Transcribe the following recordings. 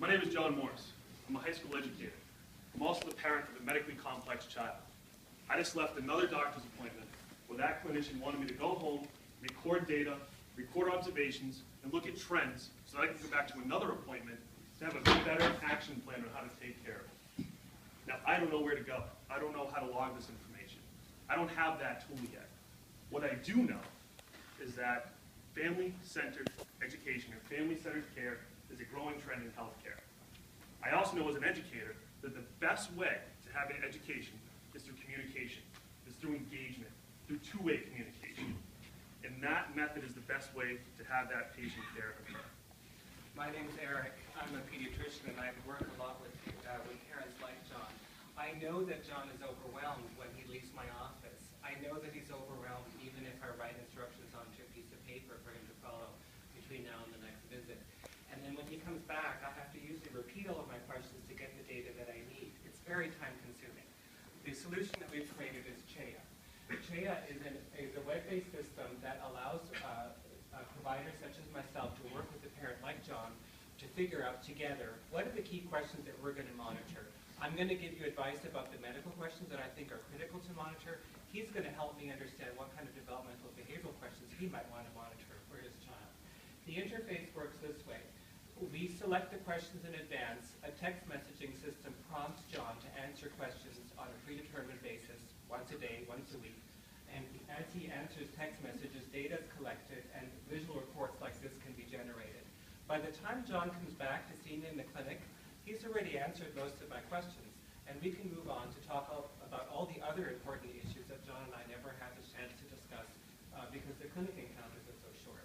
My name is John Morris. I'm a high school educator. I'm also the parent of a medically complex child. I just left another doctor's appointment where that clinician wanted me to go home, record data, record observations, and look at trends so that I can go back to another appointment to have a better action plan on how to take care of it. Now, I don't know where to go. I don't know how to log this information. I don't have that tool yet. What I do know is that family-centered education or family-centered care is a growing trend in healthcare. I also know as an educator that the best way to have an education is through communication, is through engagement, through two-way communication. And that method is the best way to have that patient care occur. My name's Eric. I'm a pediatrician and I work a lot with parents like John. I know that John is overwhelmed when he leaves my office. I know that he's overwhelmed even if I write instructions onto a piece of paper for him to follow between now and the next visit. And then when he comes back, I have to usually repeat all of my questions to get the data that I need. It's very time consuming. The solution that we've created is CHEA. CHEA is a web-based system that allows providers such as myself to work with a parent like John to figure out together what are the key questions that we're going to monitor. I'm going to give you advice about the medical questions that I think are critical to monitor. He's going to help me understand what kind of developmental behavioral questions he might want to monitor for his child. The interface works this way. We select the questions in advance. A text messaging system prompts John to answer questions on a predetermined basis, once a day, once a week. And as he answers text messages, data is collected and visual reports like this can be generated. By the time John comes back to see me in the clinic, he's already answered most of my questions. And we can move on to talk about all the other important issues that John and I never had the chance to discuss because the clinic encounters are so short.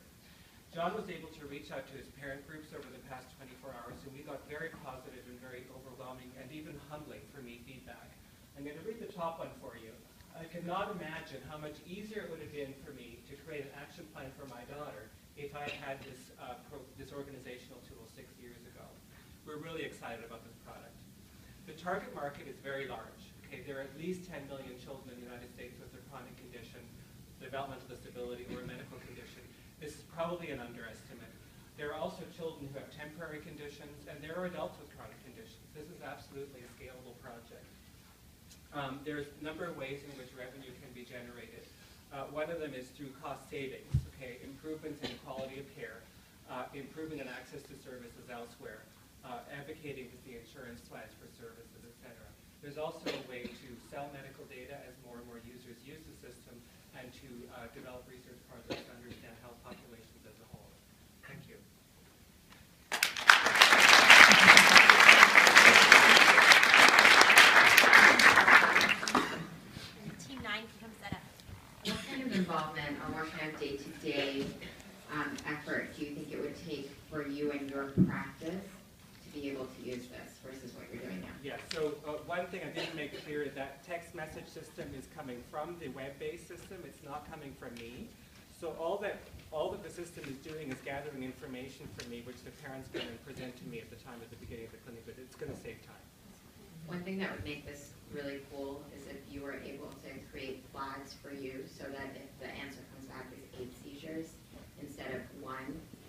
John was able to reach out to his parent groups over the past 24 hours, and we got very positive and very overwhelming and even humbling for me feedback. I'm going to read the top one for you. I cannot imagine how much easier it would have been for me to create an action plan for my daughter if I had this organizational tool 6 years ago. We're really excited about this product. The target market is very large. Okay, there are at least 10 million children in the United States with a chronic condition, developmental disability, or a medical condition. This is probably an underestimate. There are also children who have temporary conditions, and there are adults with chronic conditions. This is absolutely a scalable project. There's a number of ways in which revenue can be generated. One of them is through cost savings, okay, improvements in quality of care, improvement in access to services elsewhere, advocating with the insurance plans for services, etc. There's also a way to sell medical data as more and more users use the system and to develop research projects to understand health populations as a whole. Thank you. Team 9 can come set up. What kind of involvement or what kind of day-to-day effort do you think it would take for you and your practice to be able to use this versus what you're doing now? Yeah, so one thing I didn't make clear is that text message system is coming from the web-based system. It's not coming from me. So all that the system is doing is gathering information from me, which the parents can then present to me at the time at the beginning of the clinic, but it's going to save time. One thing that would make this really cool is if you were able to create flags for you so that if the answer comes back as 8 seizures, instead of 1,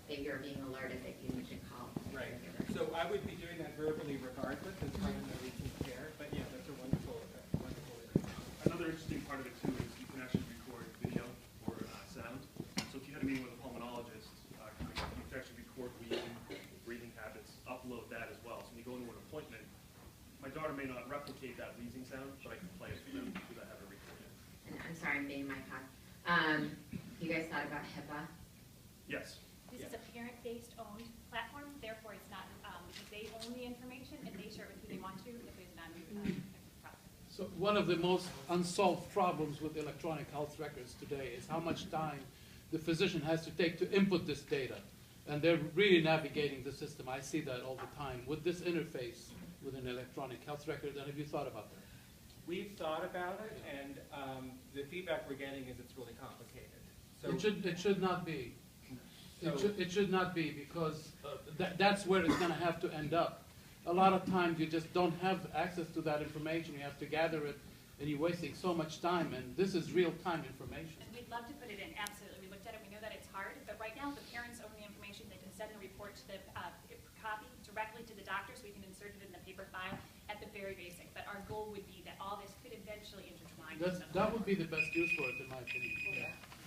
that you're being alerted that you need to call. Right. So I would be doing that verbally regardless as part of the routine care, but yeah, that's a wonderful area. Another interesting part of it too is you can actually record video or sound. So if you had a meeting with a pulmonologist, you can actually record breathing habits, upload that as well. So when you go into an appointment, my daughter may not replicate that wheezing sound, but I can play it for them because I have it recorded. And I'm sorry, I'm being my talk. You guys thought about HIPAA? Yes. This is a parent-based owned platform, therefore it's not, they own the information and they share it with who they want to if it's not a process. So one of the most unsolved problems with electronic health records today is how much time the physician has to take to input this data. And they're really navigating the system. I see that all the time. With this interface with an electronic health record, and have you thought about that? We've thought about it, and the feedback we're getting is it's really complicated. So It should not be. So- It should not be, because that's where it's going to have to end up. A lot of times you just don't have access to that information. You have to gather it, and you're wasting so much time. And this is real-time information. We'd love to put it in, absolutely. We looked at it, we know that it's hard, but right now the parents own the information. They can send the report to the copy directly to the doctor paper file at the very basic. But our goal would be that all this could eventually intertwine. with That's, some that other would be the best use for it, in my opinion. work. Yeah.